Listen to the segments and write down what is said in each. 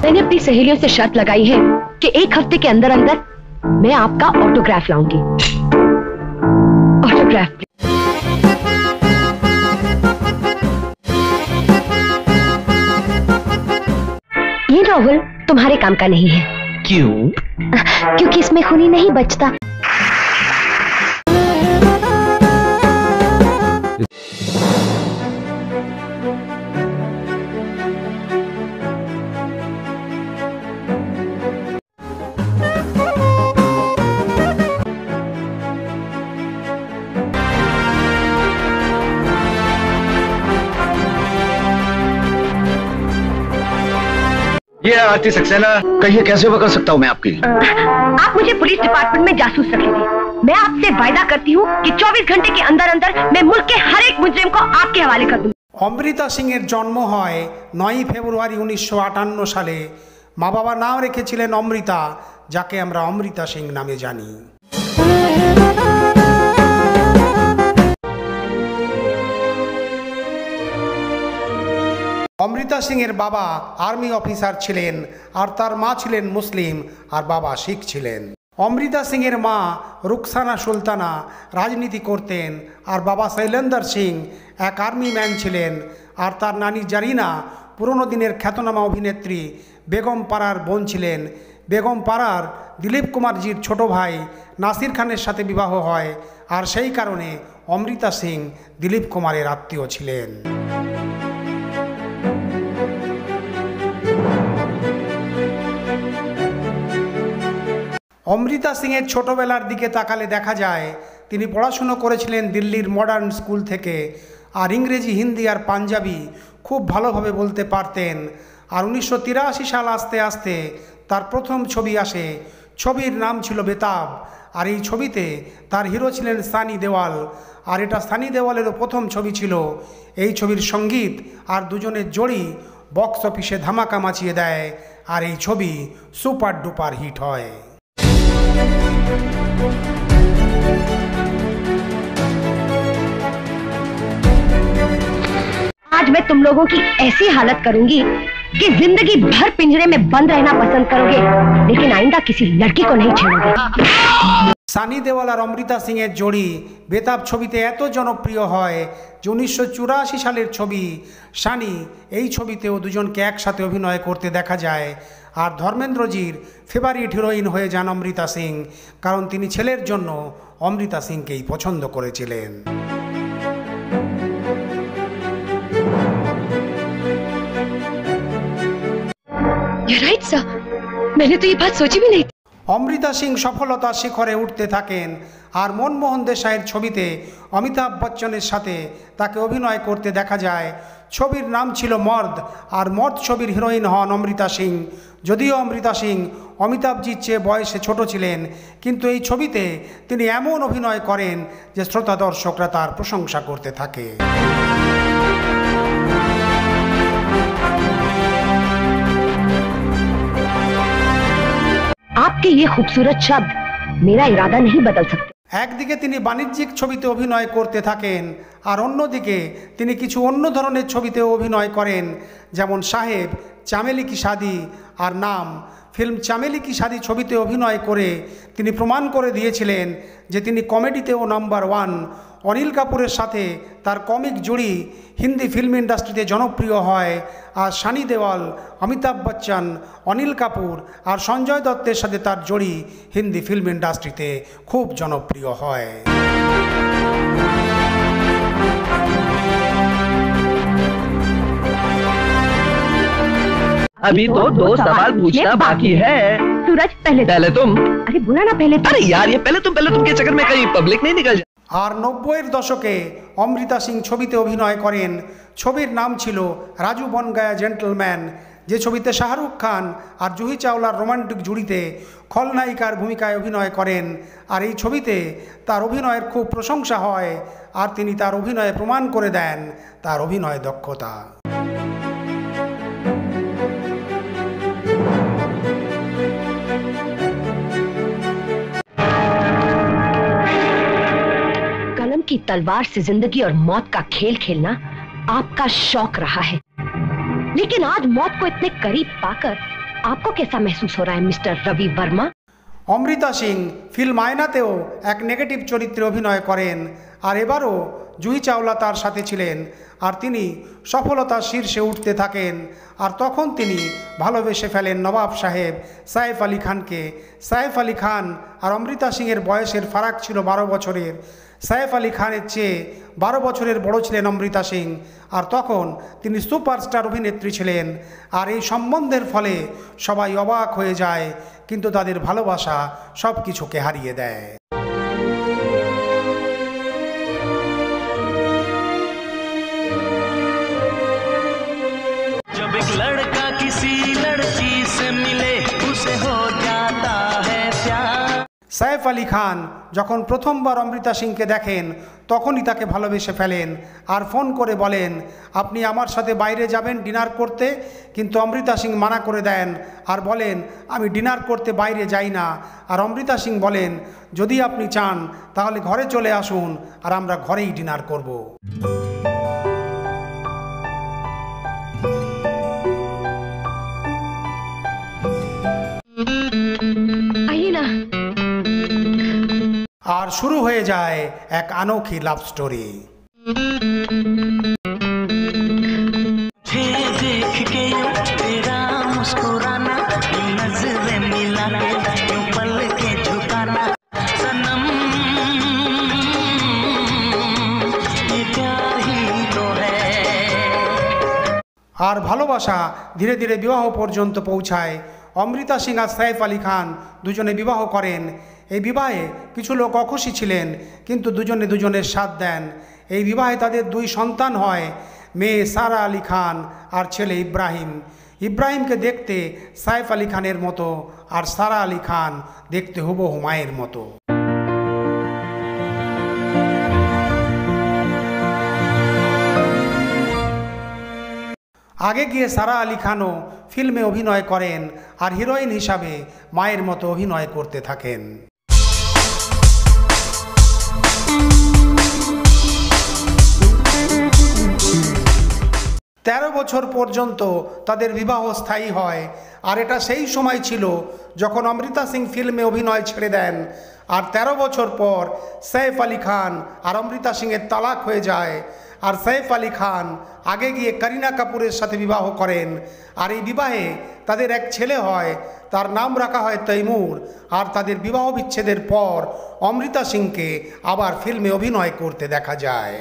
मैंने अपनी सहेलियों से शर्त लगाई है कि एक हफ्ते के अंदर अंदर मैं आपका ऑटोग्राफ लाऊंगी। ऑटोग्राफ। ये नॉवल तुम्हारे काम का नहीं है। क्यों? क्योंकि इसमें खूनी नहीं बचता। ये आरती सक्सेना, कहिए कैसे सेवा कर सकता हूँ मैं आपकी? आप मुझे पुलिस डिपार्टमेंट में जासूस रख लीजिए। मैं आपसे वायदा करती हूँ कि 24 घंटे के अंदर अंदर मैं मुल्क के हर एक मुजरिम को आपके हवाले कर दूंगी। অমৃতা সিংয়ের জন্ম হয় 9 ফেব্রুয়ারি 1958 সালে। মা বাবার নাম রেখেছিলেন অমৃতা, যাকে আমরা অমৃতা সিং নামে জানি। অমৃতা সিংয়ের বাবা আর্মি অফিসার ছিলেন আর তার মা ছিলেন মুসলিম আর বাবা শিখ ছিলেন। অমৃতা সিংয়ের মা রুকসানা সুলতানা রাজনীতি করতেন আর বাবা শৈলেন্দর সিং এক আর্মি ম্যান ছিলেন। আর তার নানি জারিনা পুরনো দিনের খ্যাতনামা অভিনেত্রী বেগম পারার বোন ছিলেন। বেগম পারার দিলীপ কুমারজির ছোট ভাই নাসির খানের সাথে বিবাহ হয়, আর সেই কারণে অমৃতা সিং দিলীপ কুমারের আত্মীয় ছিলেন। অমৃতা সিংয়ের ছোটবেলার দিকে তাকালে দেখা যায় তিনি পড়াশুনো করেছিলেন দিল্লির মডার্ন স্কুল থেকে, আর ইংরেজি, হিন্দি আর পাঞ্জাবি খুব ভালোভাবে বলতে পারতেন। আর 1983 সাল আসতে আসতে তার প্রথম ছবি আসে। ছবির নাম ছিল বেতাব, আর এই ছবিতে তার হিরো ছিলেন সানি দেওয়াল। আর এটা সানি দেওয়ালেরও প্রথম ছবি ছিল। এই ছবির সঙ্গীত আর দুজনের জড়ি বক্স অফিসে ধামাকা মাচিয়ে দেয়, আর এই ছবি সুপার ডুপার হিট হয়। आज मैं तुम लोगों की ऐसी हालत करूंगी कि जिंदगी भर पिंजरे में बंद रहना पसंद करोगे, लेकिन आइंदा किसी लड़की को नहीं छेड़ोगे। সানি দেওয়াল আর অমৃতা সিংয়ের জড়ি বেতাব ছবিতে এত জনপ্রিয় হয় যে 1984 সালের ছবি সানি, এই ছবিতেও দুজনকে একসাথে অভিনয় করতে দেখা যায়। আর ধর্মেন্দ্রজির ফেভারিট হিরোইন হয়ে যান অমৃতা সিং, কারণ তিনি ছেলের জন্য অমৃতা সিংকেই পছন্দ করেছিলেন। राइट सर, मैंने तो ये बात सोची भी नहीं। অমৃতা সিং সফলতার শিখরে উঠতে থাকেন, আর মনমোহন দেশাইয়ের ছবিতে অমিতাভ বচ্চনের সাথে তাকে অভিনয় করতে দেখা যায়। ছবির নাম ছিল মর্দ, আর মর্দ ছবির হিরোইন হন অমৃতা সিং। যদিও অমৃতা সিং অমিতাভজির চেয়ে বয়সে ছোট ছিলেন, কিন্তু এই ছবিতে তিনি এমন অভিনয় করেন যে শ্রোতা দর্শকরা তার প্রশংসা করতে থাকে। आपके ये खूबसूरत शब्द मेरा इरादा नहीं बदल सकते। একদিকে তিনি বাণিজ্যিক ছবিতে অভিনয় করতে থাকেন, আর অন্যদিকে তিনি কিছু অন্য ধরনের ছবিতেও অভিনয় করেন, যেমন সাহেব, চামেলি কি শাদি আর নাম। ফিল্ম চামেলি কি শাদি ছবিতে অভিনয় করে তিনি প্রমাণ করে দিয়েছিলেন যে তিনি কমেডিতেও নাম্বার ওয়ান। অনিল কাপুরের সাথে তার কমিক জুড়ি হিন্দি ফিল্ম ইন্ডাস্ট্রিতে জনপ্রিয় হয়, আর সানি দেওয়াল, অমিতাভ বচ্চন, অনিল কাপুর আর সঞ্জয় দত্তের সাথে তার জুড়ি হিন্দি ফিল্ম ইন্ডাস্ট্রিতে খুব জনপ্রিয় হয়। अभी तो 2 सवाल पूछना बाकी है। सूरज पहले तुम। अरे बुरा ना पहले अरे यार, ये पहले तुम के चक्कर में कहीं पब्लिक नहीं निकल जाए। আর 90-এর দশকে অমৃতা সিং ছবিতে অভিনয় করেন। ছবির নাম ছিল রাজু বন গায়া জেন্টলম্যান, যে ছবিতে শাহরুখ খান আর জুহি চাওলার রোমান্টিক জুড়িতে খলনায়িকার ভূমিকায় অভিনয় করেন। আর এই ছবিতে তার অভিনয়ের খুব প্রশংসা হয়, আর তিনি তার অভিনয়ে প্রমাণ করে দেন তার অভিনয় দক্ষতা। कलम की तलवार से जिंदगी और मौत का खेल खेलना आपका शौक रहा है, लेकिन आज मौत को इतने करीब पाकर आपको कैसा महसूस हो रहा है मिस्टर रवि वर्मा? অমৃতা সিং ফিল্ম আয়নাতেও এক নেগেটিভ চরিত্রে অভিনয় করেন, আর এবারও জুহি চাওলা তার সাথে ছিলেন, আর তিনি সফলতার শীর্ষে উঠতে থাকেন। আর তখন তিনি ভালোবেসে ফেলেন নবাব সাহেব সাইফ আলী খানকে। সাইফ আলী খান আর অমৃতা সিংয়ের বয়সের ফারাক ছিল 12 বছরের। সাইফ আলী খানের চেয়ে 12 বছরের বড় ছিলেন অমৃতা সিং, আর তখন তিনি সুপারস্টার অভিনেত্রী ছিলেন। আর এই সম্বন্ধের ফলে সবাই অবাক হয়ে যায়, কিন্তু তাদের ভালোবাসা সব কিছুকে হারিয়ে দেয়। जब एक लड़का किसी लड़की से मिले उसे हो जाता है प्यार। সাইফ আলী খান যখন প্রথমবার অমৃতা সিংকে দেখেন তখনই তাকে ভালোবেসে ফেলেন, আর ফোন করে বলেন আপনি আমার সাথে বাইরে যাবেন ডিনার করতে। কিন্তু অমৃতা সিং মানা করে দেন আর বলেন আমি ডিনার করতে বাইরে যাই না। আর অমৃতা সিং বলেন যদি আপনি চান তাহলে ঘরে চলে আসুন, আর আমরা ঘরেই ডিনার করব। आइए ना। আর শুরু হয়ে যায় এক अनोखी লাভ স্টোরি। देख के तेरा मुस्कुराना, नजरें मिलाना, पल के झुकाना, सनम ये प्यार ही तो है। আর ভালোবাসা ধীরে ধীরে বিবাহ পর্যন্ত পৌঁছায়। অমৃতা সিং আর সাইফ আলী খান দুজনে বিবাহ করেন। এই বিবাহে কিছু লোক অখুশি ছিলেন, কিন্তু দুজনে দুজনের সাথ দেন। এই বিবাহে তাদের 2 সন্তান হয়, মেয়ে সারা আলী খান আর ছেলে ইব্রাহিম। ইব্রাহিমকে দেখতে সাইফ আলী খানের মতো, আর সারা আলী খান দেখতে হুবহু মায়ের মতো। আগে গিয়ে সারা আলী খানও ফিল্মে অভিনয় করেন, আর হিরোইন হিসাবে মায়ের মতো অভিনয় করতে থাকেন। 13 বছর পর্যন্ত তাদের বিবাহ স্থায়ী হয়। আর এটা সেই সময় ছিল যখন অমৃতা সিং ফিল্মে অভিনয় ছেড়ে দেন। আর 13 বছর পর সাইফ আলী খান আর অমৃতা সিংয়ের তালাক হয়ে যায়। আর সাইফ আলী খান আগে গিয়ে করিনা কাপুরের সাথে বিবাহ করেন। আর এই বিবাহে তাদের এক ছেলে হয়, তার নাম রাখা হয় তৈমুর। আর তাদের বিবাহ বিচ্ছেদের পর অমৃতা সিংকে আবার ফিল্মে অভিনয় করতে দেখা যায়।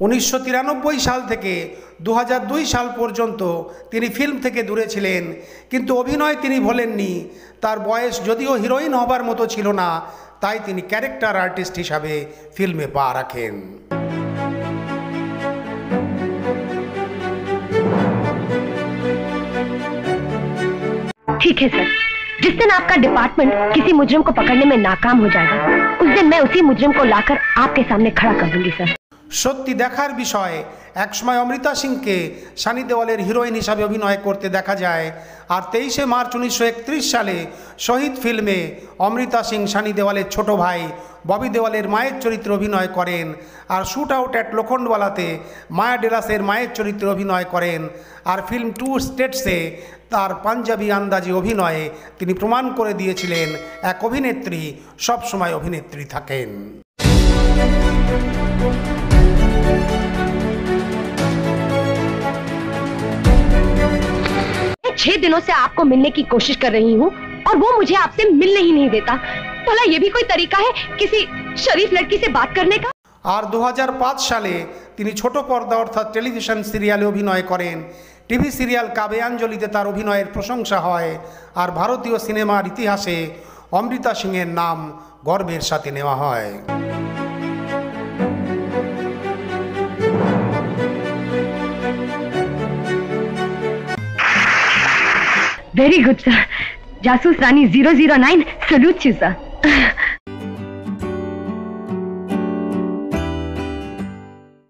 1993 সাল থেকে 2002 সাল পর্যন্ত তিনি ফিল্ম থেকে দূরে ছিলেন, কিন্তু অভিনয় তিনি ভোলেননি। তার বয়স যদিও হিরোইন হবার মতো ছিল না, তাই তিনি ক্যারেক্টার আর্টিস্ট হিসাবে ফিল্মে পা রাখেন। ठीक है सर, जिस दिन आपका डिपार्टमेंट किसी मुजरिम को पकड़ने में नाकाम हो जाएगा, उस दिन मैं उसी मुजरिम को लाकर आपके सामने खड़ा कर दूंगी सर। সত্যি দেখার বিষয়, একসময় অমৃতা সিংকে সানি দেওয়ালের হিরোইন হিসাবে অভিনয় করতে দেখা যায়। আর 23 মার্চ 1931 সালে শহীদ ফিল্মে অমৃতা সিং সানি দেওয়ালের ছোট ভাই ববি দেওয়ালের মায়ের চরিত্রে অভিনয় করেন। আর শুট আউট অ্যাট লোখণ্ডওয়ালাতে মায়া ডেলাসের মায়ের চরিত্রে অভিনয় করেন। আর ফিল্ম 2 স্টেটসে তার পাঞ্জাবি আন্দাজি অভিনয়ে তিনি প্রমাণ করে দিয়েছিলেন এক অভিনেত্রী সবসময় অভিনেত্রী থাকেন। 6 दिनों से आपको मिलने की कोशिश कर रही हूँ और वो मुझे आपसे मिलने ही नहीं देता। भला ये भी कोई तरीका है किसी शरीफ लड़की से बात करने का? আর 2005 সালে তিনি ছোট পর্দা অর্থাৎ টেলিভিশন সিরিয়ালে অভিনয় করেন। টিভি সিরিয়াল কাব্যাঞ্জলিতে তার অভিনয়ের প্রশংসা হয়। আর ভারতীয় সিনেমার ইতিহাসে অমৃতা সিংয়ের নাম গর্বের সাথে নেওয়া হয়। Very good sir. जासूस रानी 009 सल्यूट यू सर।